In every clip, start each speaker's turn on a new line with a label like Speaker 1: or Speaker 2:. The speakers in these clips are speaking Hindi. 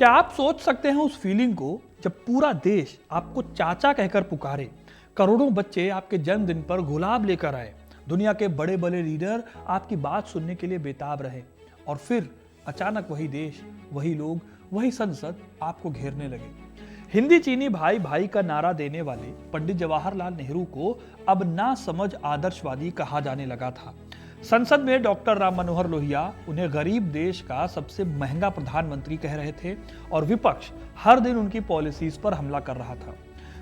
Speaker 1: क्या आप सोच सकते हैं उस फीलिंग को जब पूरा देश आपको चाचा कहकर पुकारे, करोड़ों बच्चे आपके जन्मदिन पर गुलाब लेकर आए, दुनिया के बड़े बड़े लीडर आपकी बात सुनने के लिए बेताब रहे और फिर अचानक वही देश, वही लोग, वही संसद आपको घेरने लगे। हिंदी चीनी भाई भाई का नारा देने वाले पंडित जवाहरलाल नेहरू को अब ना समझ आदर्शवादी कहा जाने लगा था। संसद में डॉक्टर राम मनोहर लोहिया उन्हें गरीब देश का सबसे महंगा प्रधानमंत्री कह रहे थे और विपक्ष हर दिन उनकी पॉलिसीज पर हमला कर रहा था।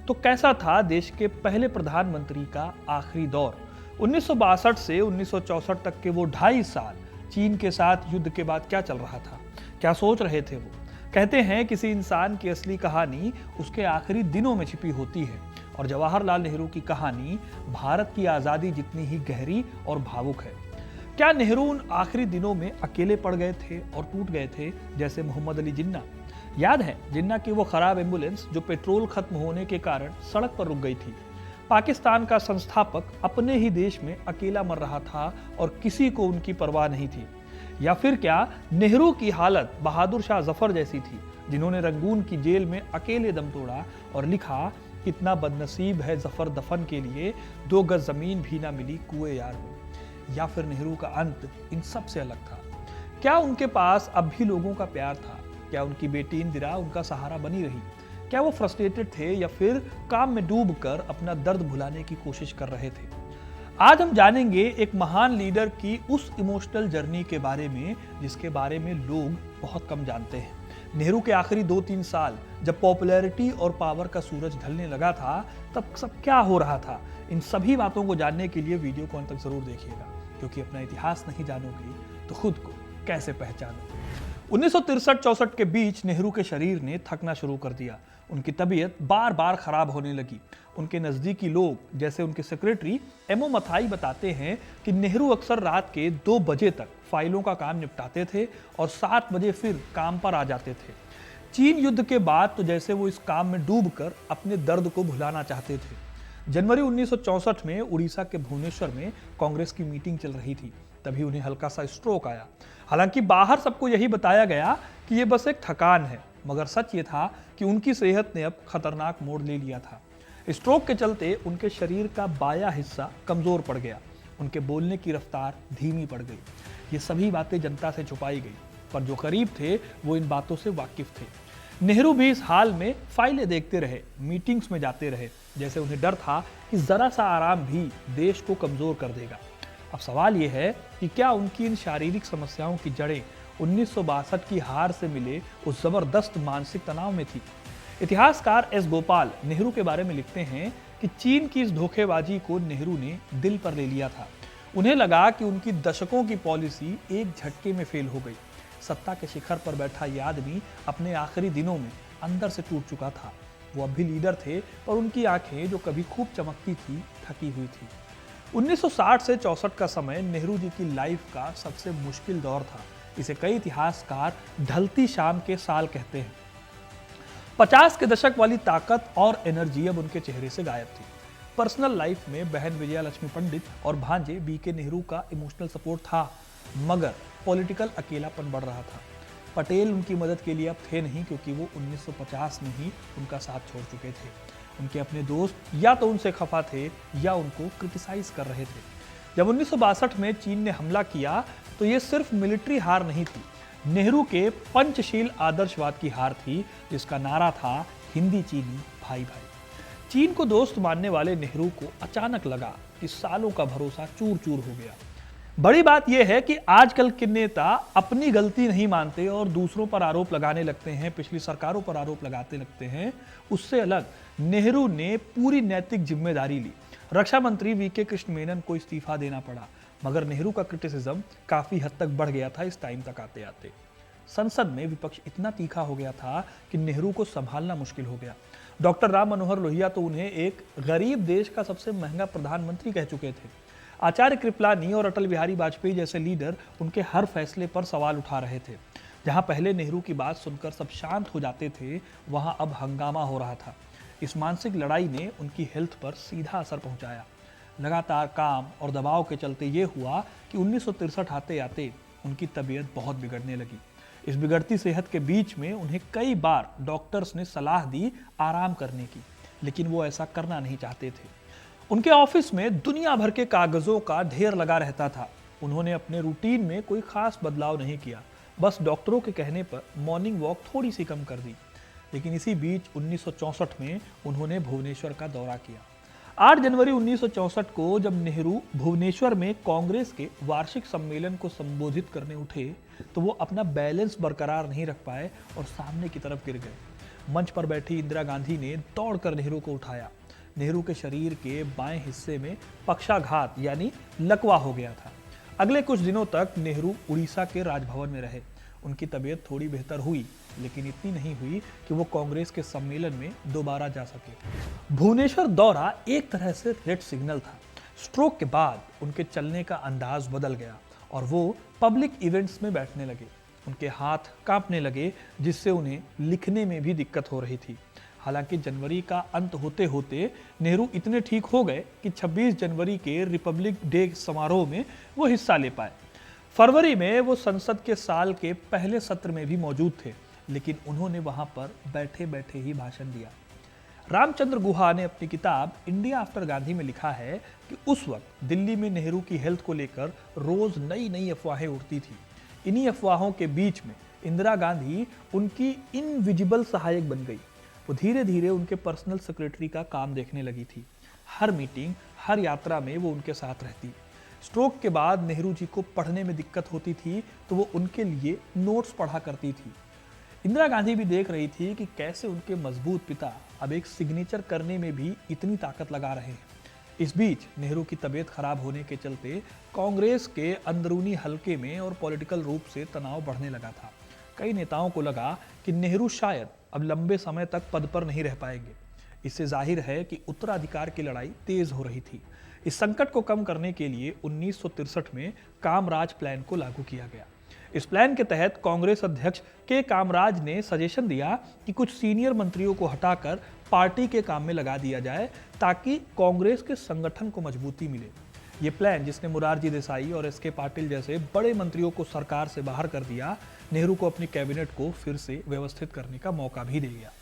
Speaker 1: तो कैसा था देश के पहले प्रधानमंत्री का आखिरी दौर? 1962 से 1964 तक के वो 2.5 साल चीन के साथ युद्ध के बाद क्या चल रहा था? क्या सोच रहे थे वो? कहते हैं किसी इंसान की असली कहानी उसके आखिरी दिनों में छिपी होती है और जवाहरलाल नेहरू की कहानी भारत की आजादी जितनी ही गहरी और भावुक है। क्या नेहरू उन आखिरी दिनों में अकेले पड़ गए थे और टूट गए थे जैसे मोहम्मद अली जिन्ना? याद है जिन्ना की वो खराब एम्बुलेंस जो पेट्रोल खत्म होने के कारण सड़क पर रुक गई थी। पाकिस्तान का संस्थापक अपने ही देश में अकेला मर रहा था और किसी को उनकी परवाह नहीं थी। या फिर क्या नेहरू की हालत बहादुर शाह जफर जैसी थी, जिन्होंने रंगून की जेल में अकेले दम तोड़ा और लिखा, कितना बदनसीब है जफर दफन के लिए 2 गज जमीन भी ना मिली कुएं यार हो। या फिर नेहरू का अंत इन सब से अलग था? क्या उनके पास अब भी लोगों का प्यार था? क्या उनकी बेटी इंदिरा उनका सहारा बनी रही? क्या वो फ्रस्ट्रेटेड थे या फिर काम में डूबकर अपना दर्द भुलाने की कोशिश कर रहे थे? आज हम जानेंगे एक महान लीडर की उस इमोशनल जर्नी के बारे में जिसके बारे में लोग बहुत कम जानते हैं। नेहरू के आखिरी 2-3 साल जब पॉपुलैरिटी और पावर का सूरज ढलने लगा था, तब सब क्या हो रहा था? इन सभी बातों को जानने के लिए वीडियो को अंत तक जरूर देखिएगा, क्योंकि अपना इतिहास नहीं जानोगे तो खुद को कैसे पहचानोगे। 1963-64 के बीच नेहरू के शरीर ने थकना शुरू कर दिया। उनकी तबीयत बार बार खराब होने लगी। उनके नजदीकी लोग जैसे उनके सेक्रेटरी एमओ मथाई बताते हैं कि नेहरू अक्सर रात के 2 बजे तक फाइलों का काम निपटाते थे और 7 बजे फिर काम पर आ जाते थे। चीन युद्ध के बाद तो जैसे वो इस काम में डूबकर अपने दर्द को भुलाना चाहते थे। जनवरी 1964 में उड़ीसा के भुवनेश्वर में कांग्रेस की मीटिंग चल रही थी, तभी उन्हें हल्का सा स्ट्रोक आया। हालांकि बाहर सबको यही बताया गया कि ये बस एक थकान है, मगर सच ये था कि उनकी सेहत ने अब खतरनाक मोड़ ले लिया था। स्ट्रोक के चलते उनके शरीर का बायां हिस्सा कमजोर पड़ गया, उनके बोलने की रफ्तार धीमी पड़ गई। ये सभी बातें जनता से छुपाई गई, पर जो करीब थे वो इन बातों से वाकिफ थे। नेहरू भी इस हाल में फाइलें देखते रहे, मीटिंग्स में जाते रहे, जैसे उन्हें डर था कि जरा सा आराम भी देश को कमजोर कर देगा। अब सवाल यह है कि क्या उनकी इन शारीरिक समस्याओं की जड़ें 1962 की हार से मिले उस जबरदस्त मानसिक तनाव में थी? इतिहासकार एस गोपाल नेहरू के बारे में लिखते हैं कि चीन की इस धोखेबाजी को नेहरू ने दिल पर ले लिया था। उन्हें लगा कि उनकी दशकों की पॉलिसी एक झटके में फेल हो गई। सत्ता के शिखर पर बैठा ये आदमी अपने आखिरी दिनों में अंदर से टूट चुका था। वो अब भी लीडर थे, पर उनकी आंखें जो कभी खूब चमकती थी, थकी हुई थी। 1960 से 64 का समय नेहरू जी की लाइफ का सबसे मुश्किल दौर था। इसे कई इतिहासकार ढलती शाम के साल कहते हैं। 50 के दशक वाली ताकत और एनर्जी अब उनके चेहरे से गायब थी। पर्सनल लाइफ में बहन विजया लक्ष्मी पंडित और भांजे बीके नेहरू का इमोशनल सपोर्ट था, मगर पॉलिटिकल अकेलापन बढ़ रहा था। पटेल उनकी मदद के लिए अब थे नहीं, क्योंकि वो 1950 में ही उनका साथ छोड़ चुके थे। उनके अपने दोस्त या तो उनसे खफा थे या उनको क्रिटिसाइज कर रहे थे। जब 1962 में चीन ने हमला किया तो ये सिर्फ मिलिट्री हार नहीं थी, नेहरू के पंचशील आदर्शवाद की हार थी, जिसका नारा था हिंदी चीनी भाई भाई। चीन को दोस्त मानने वाले नेहरू को अचानक लगा कि सालों का भरोसा चूर चूर हो गया। बड़ी बात यह है कि आजकल के नेता अपनी गलती नहीं मानते और दूसरों पर आरोप लगाने लगते हैं, पिछली सरकारों पर आरोप लगाते लगते हैं। उससे अलग नेहरू ने पूरी नैतिक जिम्मेदारी ली। रक्षा मंत्री वीके कृष्ण मेनन को इस्तीफा देना पड़ा, मगर नेहरू का क्रिटिसिज्म काफी हद तक बढ़ गया था। इस टाइम तक आते आते संसद में विपक्ष इतना तीखा हो गया था कि नेहरू को संभालना मुश्किल हो गया। डॉक्टर राम मनोहर लोहिया तो उन्हें एक गरीब देश का सबसे महंगा प्रधानमंत्री कह चुके थे। आचार्य कृपलानी और अटल बिहारी वाजपेयी जैसे लीडर उनके हर फैसले पर सवाल उठा रहे थे। जहां पहले नेहरू की बात सुनकर सब शांत हो जाते थे, वहां अब हंगामा हो रहा था। इस मानसिक लड़ाई ने उनकी हेल्थ पर सीधा असर पहुंचाया। लगातार काम और दबाव के चलते ये हुआ कि 1963 आते आते उनकी तबीयत बहुत बिगड़ने लगी। इस बिगड़ती सेहत के बीच में उन्हें कई बार डॉक्टर्स ने सलाह दी आराम करने की, लेकिन वो ऐसा करना नहीं चाहते थे। उनके ऑफिस में दुनिया भर के कागजों का ढेर लगा रहता था। उन्होंने अपने रूटीन में कोई खास बदलाव नहीं किया, बस डॉक्टरों के कहने पर मॉर्निंग वॉक थोड़ी सी कम कर दी। लेकिन इसी बीच 1964 में उन्होंने भुवनेश्वर का दौरा किया। 8 जनवरी 1964 को जब नेहरू भुवनेश्वर में कांग्रेस के वार्षिक सम्मेलन को संबोधित करने उठे तो वो अपना बैलेंस बरकरार नहीं रख पाए और सामने की तरफ गिर गए। मंच पर बैठी इंदिरा गांधी ने दौड़कर नेहरू को उठाया। नेहरू के शरीर के बाएं हिस्से में पक्षाघात यानी लकवा हो गया था। अगले कुछ दिनों तक नेहरू उड़ीसा के राजभवन में रहे। उनकी तबीयत थोड़ी बेहतर हुई, लेकिन इतनी नहीं हुई कि वो कांग्रेस के सम्मेलन में दोबारा जा सके। भुवनेश्वर दौरा एक तरह से रेड सिग्नल था। स्ट्रोक के बाद उनके चलने का अंदाज बदल गया और वो पब्लिक इवेंट्स में बैठने लगे। उनके हाथ कांपने लगे, जिससे उन्हें लिखने में भी दिक्कत हो रही थी। हालांकि जनवरी का अंत होते होते नेहरू इतने ठीक हो गए कि 26 जनवरी के रिपब्लिक डे समारोह में वो हिस्सा ले पाए। फरवरी में वो संसद के साल के पहले सत्र में भी मौजूद थे, लेकिन उन्होंने वहां पर बैठे बैठे ही भाषण दिया। रामचंद्र गुहा ने अपनी किताब इंडिया आफ्टर गांधी में लिखा है कि उस वक्त दिल्ली में नेहरू की हेल्थ को लेकर रोज नई नई अफवाहें उड़ती थी। इन्हीं अफवाहों के बीच में इंदिरा गांधी उनकी इनविजिबल सहायक बन गई। वो धीरे धीरे उनके पर्सनल सेक्रेटरी का काम देखने लगी थी। हर मीटिंग, हर यात्रा में वो उनके साथ रहती। स्ट्रोक के बाद नेहरू जी को पढ़ने में दिक्कत होती थी तो वो उनके लिए नोट्स पढ़ा करती थी। इंदिरा गांधी भी देख रही थी कि कैसे उनके मजबूत पिता अब एक सिग्नेचर करने में भी इतनी ताकत लगा रहे हैं। इस बीच नेहरू की तबीयत खराब होने के चलते कांग्रेस के अंदरूनी हलके में और पॉलिटिकल रूप से तनाव बढ़ने लगा था। कई नेताओं को लगा कि नेहरू शायद अब लंबे समय तक पद पर नहीं रह पाएंगे। इससे जाहिर है कि उत्तराधिकार की लड़ाई तेज हो रही थी। इस संकट को कम करने के लिए 1963 में कामराज प्लान को लागू किया गया। इस प्लान के तहत कांग्रेस अध्यक्ष के कामराज ने सजेशन दिया कि कुछ सीनियर मंत्रियों को हटाकर पार्टी के काम में लगा दिया जाए ताकि कांग्रेस के संगठन को मजबूती मिले। ये प्लान, जिसने मुरारजी देसाई और एस के पाटिल जैसे बड़े मंत्रियों को सरकार से बाहर कर दिया, नेहरू को अपनी कैबिनेट को फिर से व्यवस्थित करने का मौका भी दे गया।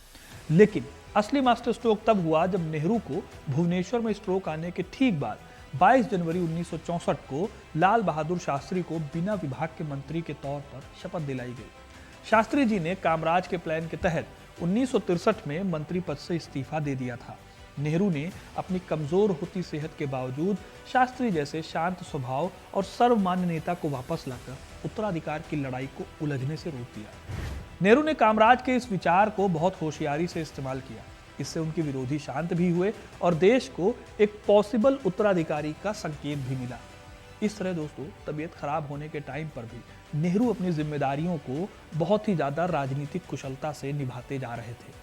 Speaker 1: लेकिन असली मास्टर स्ट्रोक तब हुआ जब नेहरू को भुवनेश्वर में स्ट्रोक आने के ठीक बाद 22 जनवरी 1964 को लाल बहादुर शास्त्री को बिना विभाग के मंत्री के तौर पर शपथ दिलाई गई। शास्त्री जी ने कामराज के प्लान के तहत 1963 में मंत्री पद से इस्तीफा दे दिया था। नेहरू ने अपनी कमजोर होती सेहत के बावजूद शास्त्री जैसे शांत स्वभाव और सर्वमान्य नेता को वापस लाकर उत्तराधिकार की लड़ाई को उलझने से रोक दिया। नेहरू ने कामराज के इस विचार को बहुत होशियारी से इस्तेमाल किया। इससे उनके विरोधी शांत भी हुए और देश को एक पॉसिबल उत्तराधिकारी का संकेत भी मिला। इस तरह दोस्तों, तबीयत खराब होने के टाइम पर भी नेहरू अपनी जिम्मेदारियों को बहुत ही ज्यादा राजनीतिक कुशलता से निभाते जा रहे थे।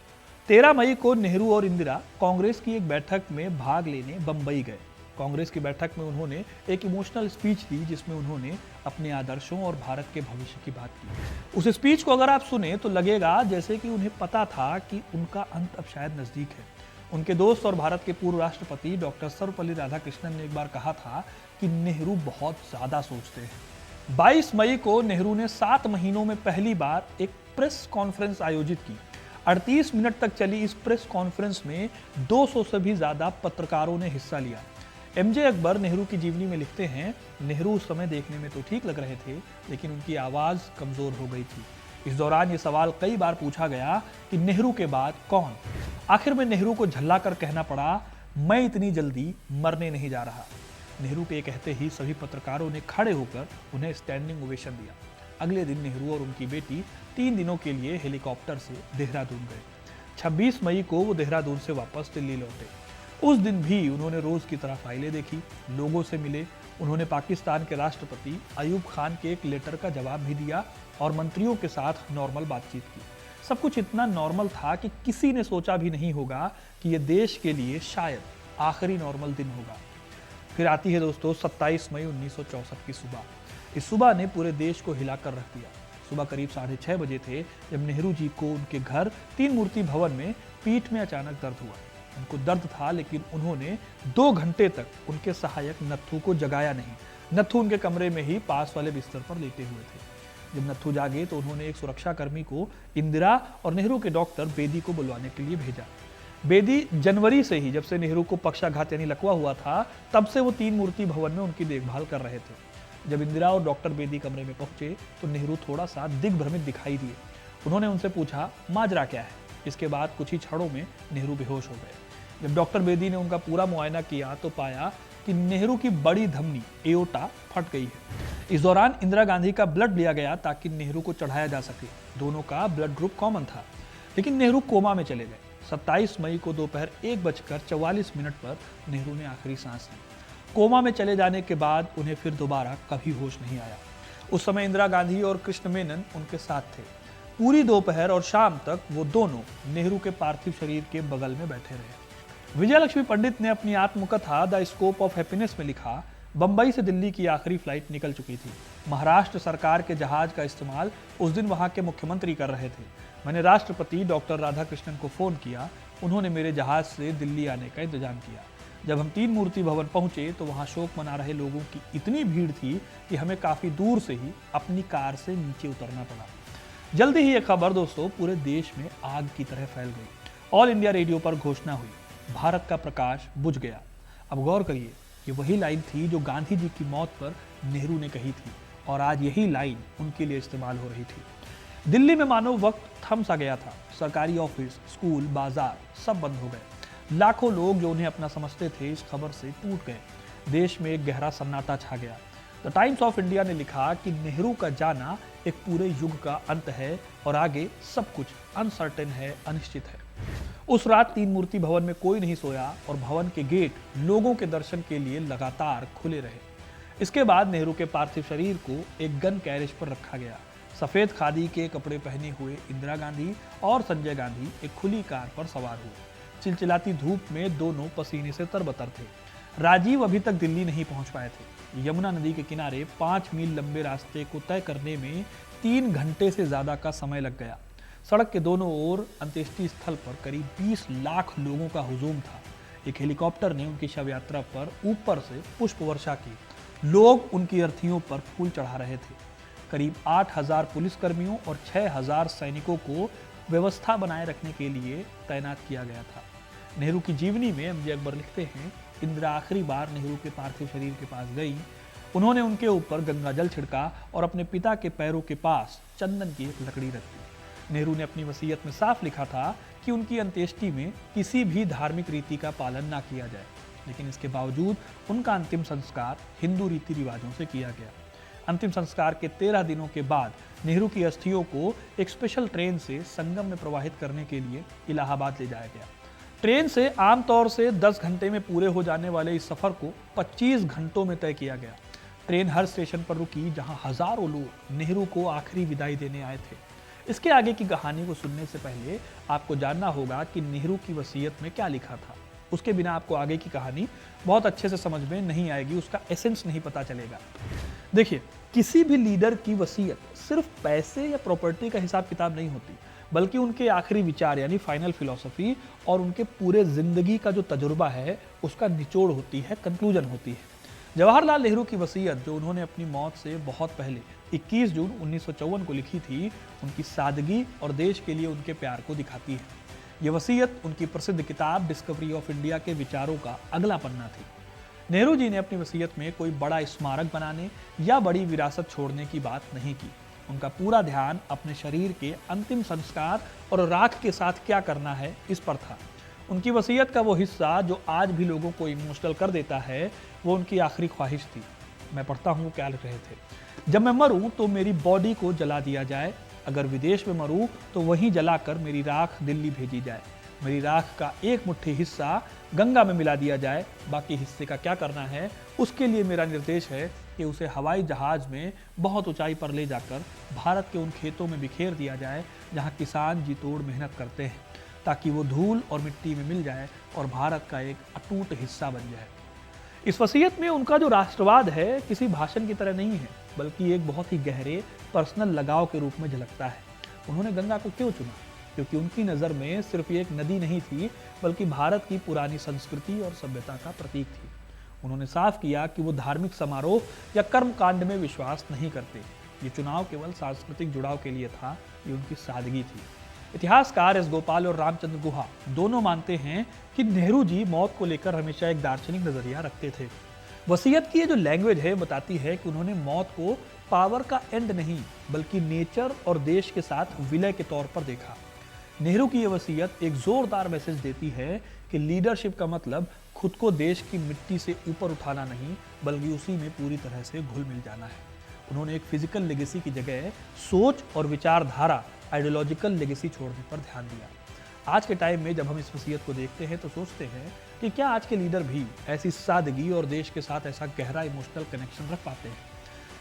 Speaker 1: 13 मई को नेहरू और इंदिरा कांग्रेस की एक बैठक में भाग लेने बंबई गए। कांग्रेस की बैठक में उन्होंने एक इमोशनल स्पीच दी, जिसमें उन्होंने अपने आदर्शों और भारत के भविष्य की बात की। उस स्पीच को अगर आप सुने तो लगेगा जैसे कि उन्हें पता था कि उनका अंत अब शायद नजदीक है। उनके दोस्त और भारत के पूर्व राष्ट्रपति डॉक्टर सर्वपल्ली राधाकृष्णन ने एक बार कहा था कि नेहरू बहुत ज्यादा सोचते हैं। 22 मई को नेहरू ने 7 महीनों में पहली बार एक प्रेस कॉन्फ्रेंस आयोजित की। 38 मिनट तक चली इस प्रेस कॉन्फ्रेंस में 200 से भी ज्यादा पत्रकारों ने हिस्सा लिया। एमजे अकबर नेहरू की जीवनी में लिखते हैं, नेहरू उस समय देखने में तो ठीक लग रहे थे, लेकिन उनकी आवाज कमजोर हो गई थी। इस दौरान ये सवाल कई बार पूछा गया कि नेहरू के बाद कौन। आखिर में नेहरू को झल्ला कर कहना पड़ा, मैं इतनी जल्दी मरने नहीं जा रहा। नेहरू के कहते ही सभी पत्रकारों ने खड़े होकर उन्हें स्टैंडिंग ओवेशन दिया। अगले दिन नेहरू और उनकी बेटी 3 दिनों के लिए हेलीकॉप्टर से देहरादून गए। 26 मई को वो देहरादून से वापस दिल्ली लौटे। उस दिन भी उन्होंने रोज की तरह फाइलें देखी, लोगों से मिले। उन्होंने पाकिस्तान के राष्ट्रपति अयूब खान के एक लेटर का जवाब भी दिया और मंत्रियों के साथ नॉर्मल बातचीत की। सब कुछ इतना नॉर्मल था कि किसी ने सोचा भी नहीं होगा कि यह देश के लिए शायद आखिरी नॉर्मल दिन होगा। फिर आती है दोस्तों 27 मई 1964 की सुबह। इस सुबह ने पूरे देश को हिलाकर रख दिया। सुबह करीब 6:30 बजे थे जब नेहरू जी को उनके घर 3 मूर्ति भवन में पीठ में अचानक दर्द हुआ। उनको दर्द था, लेकिन उन्होंने 2 घंटे तक उनके सहायक नत्थू को जगाया नहीं। नत्थू उनके कमरे में ही पास वाले बिस्तर पर लेटे हुए थे। जब नत्थू जागे तो उन्होंने एक सुरक्षाकर्मी को इंदिरा और नेहरू के डॉक्टर बेदी को बुलवाने के लिए भेजा। बेदी जनवरी से ही, जब से नेहरू को पक्षाघात यानी लकवा हुआ था, तब से वो तीन मूर्ति भवन में उनकी देखभाल कर रहे थे। जब इंदिरा और डॉक्टर बेदी कमरे में पहुंचे तो नेहरू थोड़ा सा दिग्भ्रमित दिखाई दिए। उन्होंने उनसे पूछा, माजरा क्या है? इसके बाद कुछ ही क्षणों में नेहरू बेहोश हो गए। जब डॉक्टर बेदी ने उनका पूरा मुआयना किया तो पाया कि नेहरू की बड़ी धमनी एओर्टा फट गई है। इस दौरान इंदिरा गांधी का ब्लड लिया गया ताकि नेहरू को चढ़ाया जा सके। दोनों का ब्लड ग्रुप कॉमन था, लेकिन नेहरू कोमा में चले गए। 27 मई को दोपहर 1:44 पर नेहरू ने आखिरी सांस ली। कोमा में चले जाने के बाद उन्हें फिर दोबारा कभी होश नहीं आया। उस समय इंदिरा गांधी और कृष्ण मेनन उनके साथ थे। पूरी दोपहर और शाम तक वो दोनों नेहरू के पार्थिव शरीर के बगल में बैठे रहे। विजयलक्ष्मी पंडित ने अपनी आत्मकथा द स्कोप ऑफ हैप्पीनेस में लिखा, बंबई से दिल्ली की आखिरी फ्लाइट निकल चुकी थी। महाराष्ट्र सरकार के जहाज का इस्तेमाल उस दिन वहां के मुख्यमंत्री कर रहे थे। मैंने राष्ट्रपति डॉक्टर राधाकृष्णन को फोन किया। उन्होंने मेरे जहाज से दिल्ली आने का इंतजाम किया। जब हम तीन मूर्ति भवन पहुंचे तो वहां शोक मना रहे लोगों की इतनी भीड़ थी कि हमें काफी दूर से ही अपनी कार से नीचे उतरना पड़ा। जल्दी ही यह खबर दोस्तों पूरे देश में आग की तरह फैल गई। ऑल इंडिया रेडियो पर घोषणा हुई, भारत का प्रकाश बुझ गया। अब गौर करिए, ये वही लाइन थी जो गांधी जी की मौत पर नेहरू ने कही थी और आज यही लाइन उनके लिए इस्तेमाल हो रही थी। दिल्ली में मानो वक्त थम सा गया था। सरकारी ऑफिस, स्कूल, बाजार सब बंद हो गए। लाखों लोग जो उन्हें अपना समझते थे इस खबर से टूट गए। देश में एक गहरा सन्नाटा छा गया। द टाइम्स ऑफ इंडिया ने लिखा कि नेहरू का जाना एक पूरे युग का अंत है और आगे सब कुछ अनसर्टेन है, अनिश्चित है। उस रात तीन मूर्ति भवन में कोई नहीं सोया और भवन के गेट लोगों के दर्शन के लिए लगातार खुले रहे। इसके बाद नेहरू के पार्थिव शरीर को एक गन कैरेज पर रखा गया। सफेद खादी के कपड़े पहने हुए इंदिरा गांधी और संजय गांधी एक खुली कार पर सवार हुए। चिलचिलाती धूप में दोनों पसीने से तरबतर थे। राजीव अभी तक दिल्ली नहीं पहुंच पाए थे। यमुना नदी के किनारे 5 मील लंबे रास्ते को तय करने में 3 घंटे से ज्यादा का समय लग गया। सड़क के दोनों ओर अंत्येष्टि स्थल पर करीब 20 लाख लोगों का हुजूम था। एक हेलीकॉप्टर ने उनकी शव यात्रा पर ऊपर से पुष्प वर्षा की। लोग उनकी अर्थियों पर फूल चढ़ा रहे थे। करीब 8000 पुलिसकर्मियों और 6000 सैनिकों को व्यवस्था बनाए रखने के लिए तैनात किया गया था। नेहरू की जीवनी में एमजे अकबर लिखते हैं, इंदिरा आखिरी बार नेहरू के पार्थिव शरीर के पास गई। उन्होंने उनके ऊपर गंगा जल छिड़का और अपने पिता के पैरों के पास चंदन की एक लकड़ी रख दी। नेहरू ने अपनी वसीयत में साफ लिखा था कि उनकी अंत्येष्टि में किसी भी धार्मिक रीति का पालन ना किया जाए, लेकिन इसके बावजूद उनका अंतिम संस्कार हिंदू रीति रिवाजों से किया गया। अंतिम संस्कार के 13 दिनों के बाद नेहरू की अस्थियों को एक स्पेशल ट्रेन से संगम में प्रवाहित करने के लिए इलाहाबाद ले जाया गया। ट्रेन से आमतौर से 10 घंटे में पूरे हो जाने वाले इस सफर को 25 घंटों में तय किया गया। ट्रेन हर स्टेशन पर रुकी जहां हजारों लोग नेहरू को आखिरी विदाई देने आए थे। इसके आगे की कहानी को सुनने से पहले आपको जानना होगा कि नेहरू की वसीयत में क्या लिखा था। उसके बिना आपको आगे की कहानी बहुत अच्छे से समझ में नहीं आएगी, उसका एसेंस नहीं पता चलेगा। देखिए, किसी भी लीडर की वसीयत सिर्फ पैसे या प्रॉपर्टी का हिसाब किताब नहीं होती, बल्कि उनके आखिरी विचार यानी फाइनल फिलॉसफी और उनके पूरे जिंदगी का जो तजुर्बा है उसका निचोड़ होती है, कंक्लूजन होती है। जवाहरलाल नेहरू की वसीयत जो उन्होंने अपनी मौत से बहुत पहले 21 जून 1954 को लिखी थी, उनकी सादगी और देश के लिए उनके प्यार को दिखाती है। ये वसीयत उनकी प्रसिद्ध किताब डिस्कवरी ऑफ इंडिया के विचारों का अगला पन्ना थी। नेहरू जी ने अपनी वसीयत में कोई बड़ा स्मारक बनाने या बड़ी विरासत छोड़ने की बात नहीं की। उनका पूरा ध्यान अपने शरीर के अंतिम संस्कार और राख के साथ क्या करना है इस पर था। उनकी वसीयत का वो हिस्सा जो आज भी लोगों को इमोशनल कर देता है, वो उनकी आखिरी ख्वाहिश थी। मैं पढ़ता हूँ क्या लिख रहे थे, जब मैं मरूं तो मेरी बॉडी को जला दिया जाए, अगर विदेश में मरूं तो वहीं जलाकर मेरी राख दिल्ली भेजी जाए, मेरी राख का एक मुट्ठी हिस्सा गंगा में मिला दिया जाए, बाकी हिस्से का क्या करना है उसके लिए मेरा निर्देश है कि उसे हवाई जहाज में बहुत ऊंचाई पर ले जाकर भारत के उन खेतों में बिखेर दिया जाए जहां किसान जी तोड़ मेहनत करते हैं, ताकि वो धूल और मिट्टी में मिल जाए और भारत का एक अटूट हिस्सा बन जाए। इस वसीयत में उनका जो राष्ट्रवाद है किसी भाषण की तरह नहीं है, बल्कि एक बहुत ही गहरे पर्सनल लगाव के रूप में झलकता है। उन्होंने गंगा को क्यों चुना? क्योंकि उनकी नज़र में सिर्फ एक नदी नहीं थी, बल्कि भारत की पुरानी संस्कृति और सभ्यता का प्रतीक थी। उन्होंने साफ किया कि वो धार्मिक समारोह या कर्मकांड में विश्वास नहीं करते। ये चुनाव केवल सांस्कृतिक जुड़ाव के लिए था, ये उनकी सादगी थी। इतिहासकार एस गोपाल और रामचंद्र गुहा दोनों मानते हैं कि नेहरू जी मौत को लेकर हमेशा एक दार्शनिक नजरिया रखते थे। वसीयत की ये जो लैंग्वेज है बताती है कि उन्होंने मौत को पावर का एंड नहीं बल्कि नेचर और देश के साथ विलय के तौर पर देखा। नेहरू की यह वसीयत एक जोरदार मैसेज देती है कि लीडरशिप का मतलब खुद को देश की मिट्टी से ऊपर उठाना नहीं बल्कि उसी में पूरी तरह से घुल मिल जाना है। उन्होंने एक फिजिकल लेगेसी की जगह सोच और विचारधारा आइडियोलॉजिकल लेगेसी छोड़ने पर ध्यान दिया। आज के टाइम में जब हम इस वसीयत को देखते हैं तो सोचते हैं कि क्या आज के लीडर भी ऐसी सादगी और देश के साथ ऐसा गहरा इमोशनल कनेक्शन रख पाते हैं।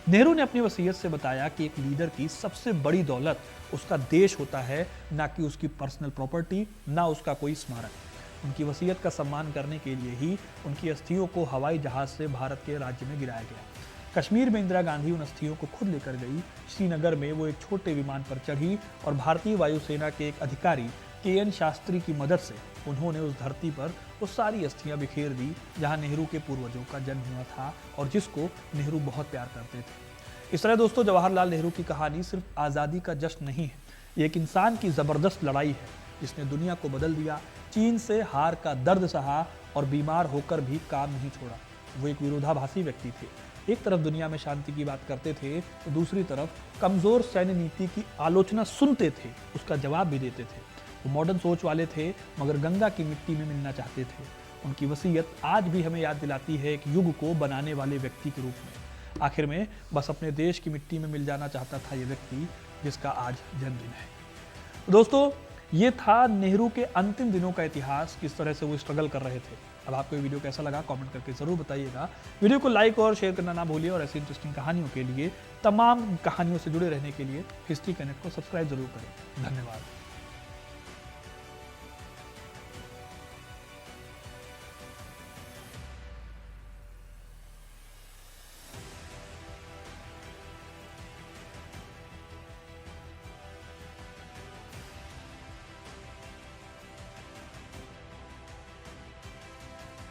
Speaker 1: नेहरू ने अपनी वसीयत से बताया कि एक लीडर की सबसे बड़ी दौलत उसका देश होता है, ना कि उसकी पर्सनल प्रॉपर्टी, ना उसका कोई स्मारक। उनकी वसीयत का सम्मान करने के लिए ही उनकी अस्थियों को हवाई जहाज से भारत के राज्य में गिराया गया। कश्मीर में इंदिरा गांधी उन अस्थियों को खुद लेकर गई। श्रीनगर में वो एक छोटे विमान पर चढ़ी और भारतीय वायुसेना के एक अधिकारी के.एन. शास्त्री की मदद से उन्होंने उस धरती पर वो सारी अस्थियां बिखेर दी जहां नेहरू के पूर्वजों का जन्म हुआ था और जिसको नेहरू बहुत प्यार करते थे। इस तरह दोस्तों, जवाहरलाल नेहरू की कहानी सिर्फ आज़ादी का जश्न नहीं है, ये एक इंसान की ज़बरदस्त लड़ाई है जिसने दुनिया को बदल दिया। चीन से हार का दर्द सहा और बीमार होकर भी काम नहीं छोड़ा। वो एक विरोधाभासी व्यक्ति थे। एक तरफ दुनिया में शांति की बात करते थे तो दूसरी तरफ कमजोर सैन्य नीति की आलोचना सुनते थे, उसका जवाब भी देते थे। वो मॉडर्न सोच वाले थे मगर गंगा की मिट्टी में मिलना चाहते थे। उनकी वसीयत आज भी हमें याद दिलाती है एक युग को बनाने वाले व्यक्ति के रूप में। आखिर में बस अपने देश की मिट्टी में मिल जाना चाहता था ये व्यक्ति जिसका आज जन्मदिन है। दोस्तों, ये था नेहरू के अंतिम दिनों का इतिहास, किस तरह से वो स्ट्रगल कर रहे थे। अब आपको ये वीडियो कैसा लगा कमेंट करके जरूर बताइएगा। वीडियो को लाइक और शेयर करना ना भूलिए और ऐसी इंटरेस्टिंग कहानियों के लिए, तमाम कहानियों से जुड़े रहने के लिए हिस्ट्री कनेक्ट को सब्सक्राइब जरूर करें। धन्यवाद।